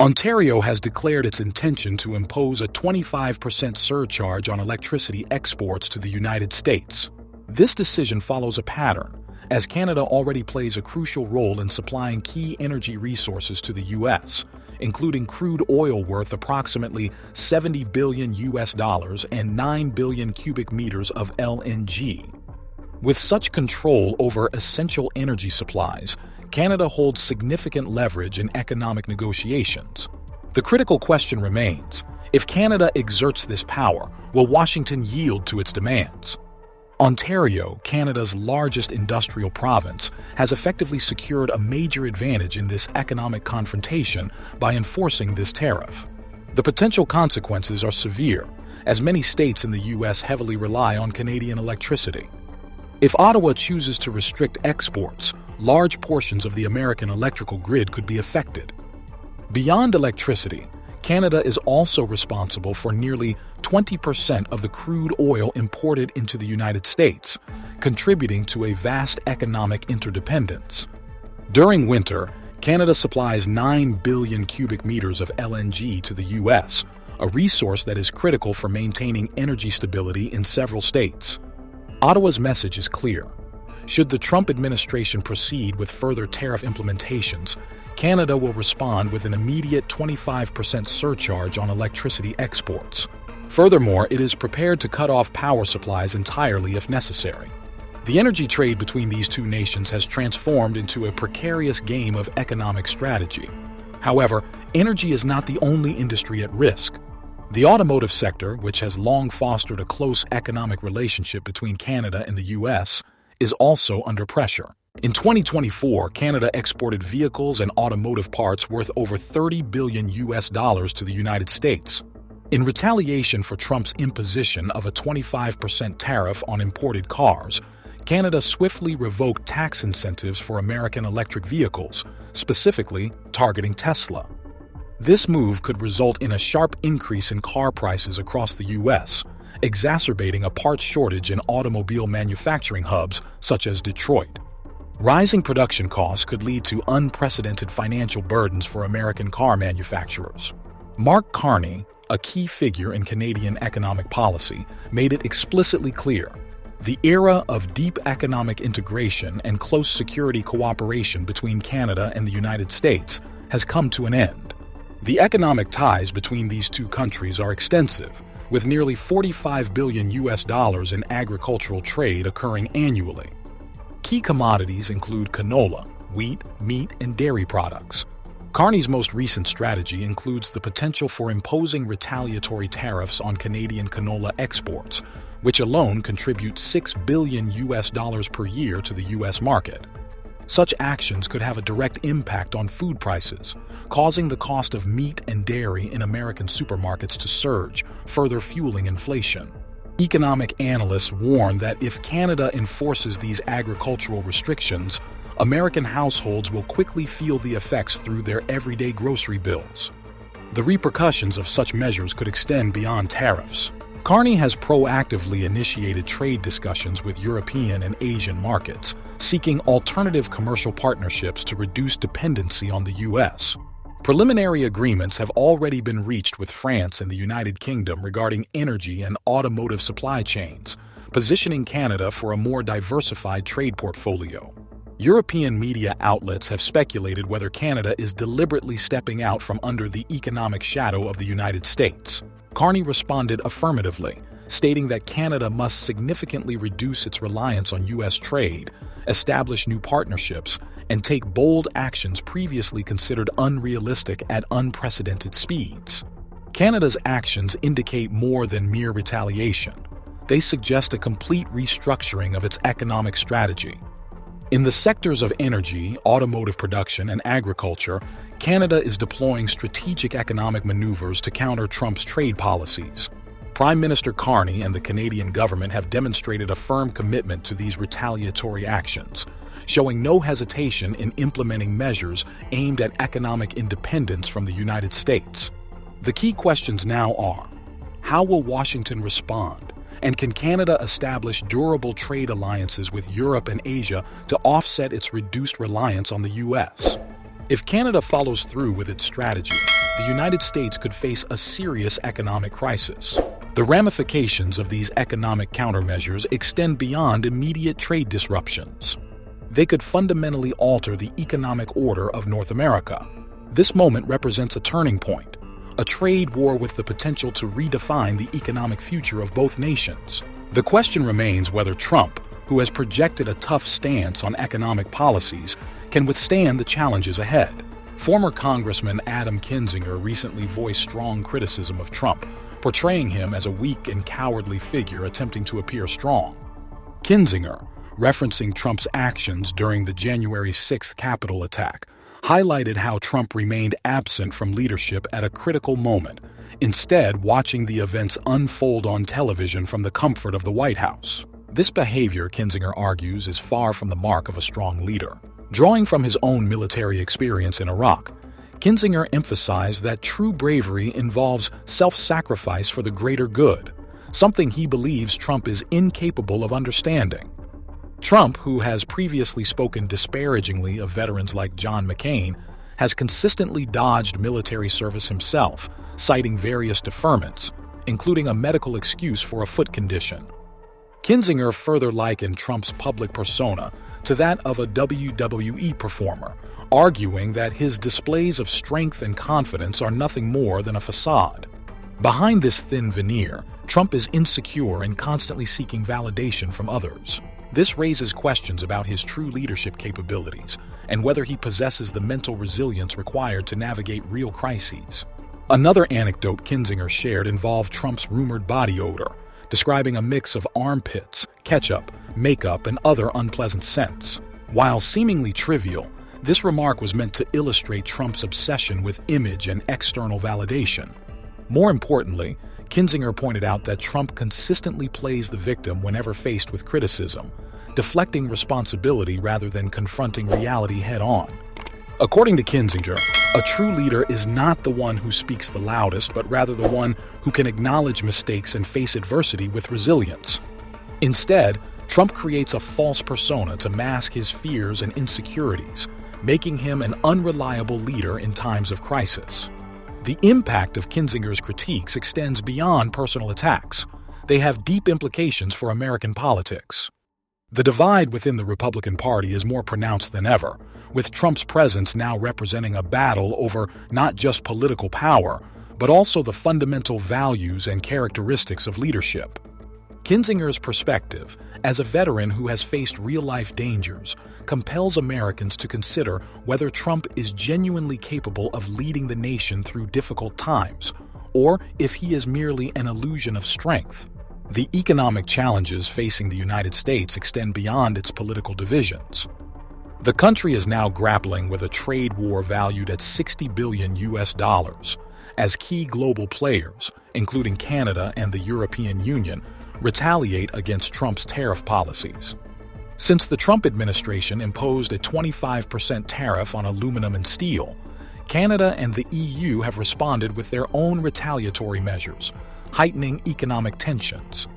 Ontario has declared its intention to impose a 25% surcharge on electricity exports to the United States. This decision follows a pattern, as Canada already plays a crucial role in supplying key energy resources to the U.S., including crude oil worth approximately $70 billion and 9 billion cubic meters of LNG. With such control over essential energy supplies, Canada holds significant leverage in economic negotiations. The critical question remains: if Canada exerts this power, will Washington yield to its demands? Ontario, Canada's largest industrial province, has effectively secured a major advantage in this economic confrontation by enforcing this tariff. The potential consequences are severe, as many states in the U.S. heavily rely on Canadian electricity. If Ottawa chooses to restrict exports, large portions of the American electrical grid could be affected. Beyond electricity, Canada is also responsible for nearly 20% of the crude oil imported into the United States, contributing to a vast economic interdependence. During winter, Canada supplies 9 billion cubic meters of LNG to the U.S., a resource that is critical for maintaining energy stability in several states. Ottawa's message is clear. Should the Trump administration proceed with further tariff implementations, Canada will respond with an immediate 25% surcharge on electricity exports. Furthermore, it is prepared to cut off power supplies entirely if necessary. The energy trade between these two nations has transformed into a precarious game of economic strategy. However, energy is not the only industry at risk. The automotive sector, which has long fostered a close economic relationship between Canada and the U.S., is also under pressure. In 2024, Canada exported vehicles and automotive parts worth over $30 billion to the United States. In retaliation for Trump's imposition of a 25% tariff on imported cars, Canada swiftly revoked tax incentives for American electric vehicles, specifically targeting Tesla. This move could result in a sharp increase in car prices across the U.S., exacerbating a parts shortage in automobile manufacturing hubs such as Detroit. Rising production costs could lead to unprecedented financial burdens for American car manufacturers. Mark Carney, a key figure in Canadian economic policy, made it explicitly clear: the era of deep economic integration and close security cooperation between Canada and the United States has come to an end. The economic ties between these two countries are extensive, with nearly $45 billion in agricultural trade occurring annually. Key commodities include canola, wheat, meat, and dairy products. Carney's most recent strategy includes the potential for imposing retaliatory tariffs on Canadian canola exports, which alone contribute $6 billion per year to the U.S. market. Such actions could have a direct impact on food prices, causing the cost of meat and dairy in American supermarkets to surge, further fueling inflation. Economic analysts warn that if Canada enforces these agricultural restrictions, American households will quickly feel the effects through their everyday grocery bills. The repercussions of such measures could extend beyond tariffs. Carney has proactively initiated trade discussions with European and Asian markets, seeking alternative commercial partnerships to reduce dependency on the U.S. Preliminary agreements have already been reached with France and the United Kingdom regarding energy and automotive supply chains, positioning Canada for a more diversified trade portfolio. European media outlets have speculated whether Canada is deliberately stepping out from under the economic shadow of the United States. Carney responded affirmatively, stating that Canada must significantly reduce its reliance on U.S. trade, establish new partnerships, and take bold actions previously considered unrealistic at unprecedented speeds. Canada's actions indicate more than mere retaliation. They suggest a complete restructuring of its economic strategy. In the sectors of energy, automotive production, and agriculture, Canada is deploying strategic economic maneuvers to counter Trump's trade policies. Prime Minister Carney and the Canadian government have demonstrated a firm commitment to these retaliatory actions, showing no hesitation in implementing measures aimed at economic independence from the United States. The key questions now are: how will Washington respond? And can Canada establish durable trade alliances with Europe and Asia to offset its reduced reliance on the U.S.? If Canada follows through with its strategy, the United States could face a serious economic crisis. The ramifications of these economic countermeasures extend beyond immediate trade disruptions. They could fundamentally alter the economic order of North America. This moment represents a turning point, a trade war with the potential to redefine the economic future of both nations. The question remains whether Trump, who has projected a tough stance on economic policies, can withstand the challenges ahead. Former Congressman Adam Kinzinger recently voiced strong criticism of Trump, portraying him as a weak and cowardly figure attempting to appear strong. Kinzinger, referencing Trump's actions during the January 6th Capitol attack, highlighted how Trump remained absent from leadership at a critical moment, instead watching the events unfold on television from the comfort of the White House. This behavior, Kinzinger argues, is far from the mark of a strong leader. Drawing from his own military experience in Iraq, Kinzinger emphasized that true bravery involves self-sacrifice for the greater good, something he believes Trump is incapable of understanding. Trump, who has previously spoken disparagingly of veterans like John McCain, has consistently dodged military service himself, citing various deferments, including a medical excuse for a foot condition. Kinzinger further likened Trump's public persona to that of a WWE performer, arguing that his displays of strength and confidence are nothing more than a facade. Behind this thin veneer, Trump is insecure and constantly seeking validation from others. This raises questions about his true leadership capabilities and whether he possesses the mental resilience required to navigate real crises. Another anecdote Kinzinger shared involved Trump's rumored body odor, describing a mix of armpits, ketchup, makeup, and other unpleasant scents. While seemingly trivial, this remark was meant to illustrate Trump's obsession with image and external validation. More importantly, Kinzinger pointed out that Trump consistently plays the victim whenever faced with criticism, deflecting responsibility rather than confronting reality head-on. According to Kinzinger, a true leader is not the one who speaks the loudest, but rather the one who can acknowledge mistakes and face adversity with resilience. Instead, Trump creates a false persona to mask his fears and insecurities, making him an unreliable leader in times of crisis. The impact of Kinzinger's critiques extends beyond personal attacks. They have deep implications for American politics. The divide within the Republican Party is more pronounced than ever, with Trump's presence now representing a battle over not just political power, but also the fundamental values and characteristics of leadership. Kinzinger's perspective, as a veteran who has faced real-life dangers, compels Americans to consider whether Trump is genuinely capable of leading the nation through difficult times, or if he is merely an illusion of strength. The economic challenges facing the United States extend beyond its political divisions. The country is now grappling with a trade war valued at $60 billion as key global players, including Canada and the European Union, retaliate against Trump's tariff policies. Since the Trump administration imposed a 25% tariff on aluminum and steel, Canada and the EU have responded with their own retaliatory measures, heightening economic tensions.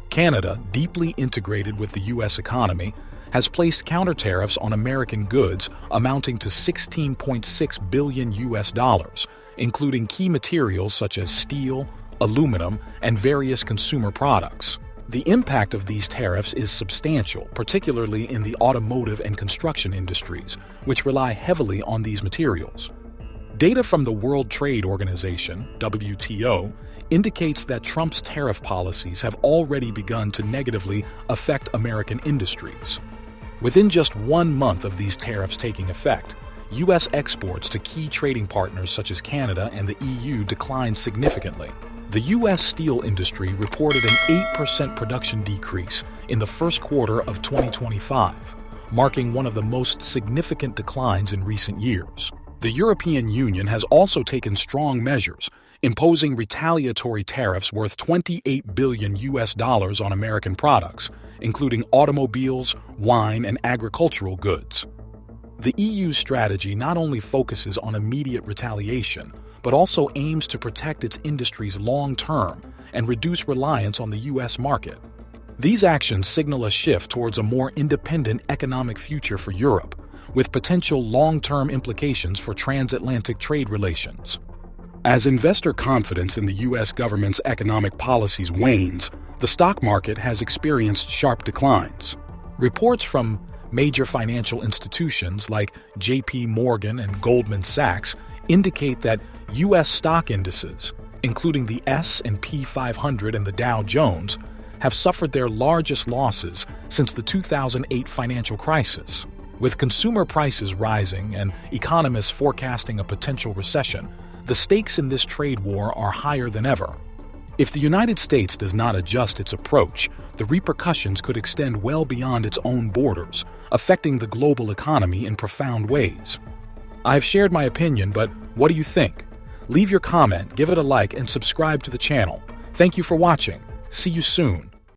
Canada, deeply integrated with the U.S. economy, has placed counter tariffs on American goods amounting to $16.6 billion, including key materials such as steel, aluminum, and various consumer products. The impact of these tariffs is substantial, particularly in the automotive and construction industries, which rely heavily on these materials. Data from the World Trade Organization, WTO, indicates that Trump's tariff policies have already begun to negatively affect American industries. Within just 1 month of these tariffs taking effect, U.S. exports to key trading partners such as Canada and the EU declined significantly. The U.S. steel industry reported an 8% production decrease in the first quarter of 2025, marking one of the most significant declines in recent years. The European Union has also taken strong measures, imposing retaliatory tariffs worth $28 billion on American products, including automobiles, wine, and agricultural goods. The EU's strategy not only focuses on immediate retaliation, but also aims to protect its industries long-term and reduce reliance on the U.S. market. These actions signal a shift towards a more independent economic future for Europe, with potential long-term implications for transatlantic trade relations. As investor confidence in the U.S. government's economic policies wanes, the stock market has experienced sharp declines. Reports from major financial institutions like J.P. Morgan and Goldman Sachs indicate that U.S. stock indices, including the S&P 500 and the Dow Jones, have suffered their largest losses since the 2008 financial crisis. With consumer prices rising and economists forecasting a potential recession, the stakes in this trade war are higher than ever. If the United States does not adjust its approach, the repercussions could extend well beyond its own borders, affecting the global economy in profound ways. I've shared my opinion, but what do you think? Leave your comment, give it a like, and subscribe to the channel. Thank you for watching. See you soon.